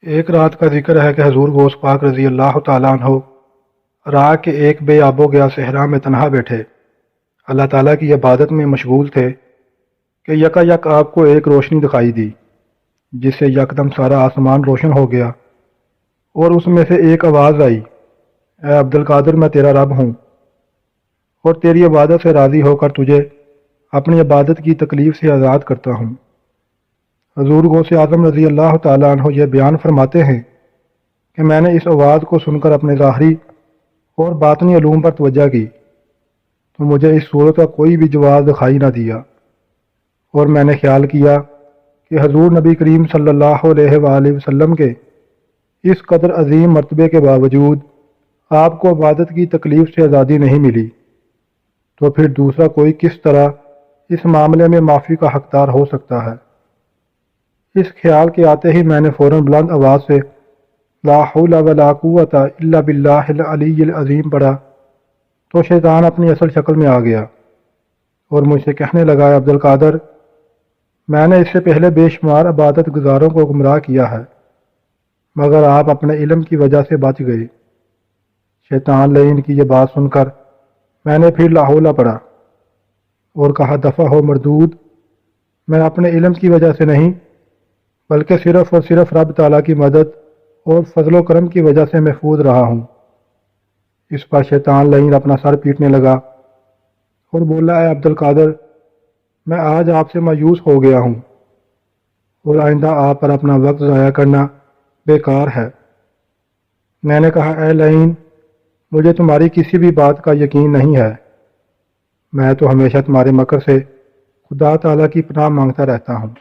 ایک رات کا ذکر ہے کہ حضور غوث پاک رضی اللہ تعالیٰ عنہ راہ کے ایک بے آب و گیا صحرا میں تنہا بیٹھے اللہ تعالیٰ کی عبادت میں مشغول تھے کہ یکا یک آپ کو ایک روشنی دکھائی دی جس سے یکدم سارا آسمان روشن ہو گیا، اور اس میں سے ایک آواز آئی، اے عبد القادر، میں تیرا رب ہوں اور تیری عبادت سے راضی ہو کر تجھے اپنی عبادت کی تکلیف سے آزاد کرتا ہوں۔ حضور غوث اعظم رضی اللہ تعالیٰ عنہ یہ بیان فرماتے ہیں کہ میں نے اس آواز کو سن کر اپنے ظاہری اور باطنی علوم پر توجہ کی تو مجھے اس صورت کا کوئی بھی جواز دکھائی نہ دیا، اور میں نے خیال کیا کہ حضور نبی کریم صلی اللہ علیہ وآلہ وسلم کے اس قدر عظیم مرتبے کے باوجود آپ کو عبادت کی تکلیف سے آزادی نہیں ملی، تو پھر دوسرا کوئی کس طرح اس معاملے میں معافی کا حقدار ہو سکتا ہے۔ اس خیال کے آتے ہی میں نے فوراً بلند آواز سے لا حول ولا قوت الا باللہ العلی العظیم پڑھا تو شیطان اپنی اصل شکل میں آ گیا اور مجھ سے کہنے لگا، عبد القادر، میں نے اس سے پہلے بے شمار عبادت گزاروں کو گمراہ کیا ہے مگر آپ اپنے علم کی وجہ سے بچ گئے۔ شیطان لعین کی یہ بات سن کر میں نے پھر لا حول پڑھا اور کہا، دفع ہو مردود، میں اپنے علم کی وجہ سے نہیں بلکہ صرف اور صرف رب تعالیٰ کی مدد اور فضل و کرم کی وجہ سے محفوظ رہا ہوں۔ اس پر شیطان لعین اپنا سر پیٹنے لگا اور بولا، اے عبد القادر، میں آج آپ سے مایوس ہو گیا ہوں اور آئندہ آپ پر اپنا وقت ضائع کرنا بیکار ہے۔ میں نے کہا، اے لعین، مجھے تمہاری کسی بھی بات کا یقین نہیں ہے، میں تو ہمیشہ تمہارے مکر سے خدا تعالیٰ کی پناہ مانگتا رہتا ہوں۔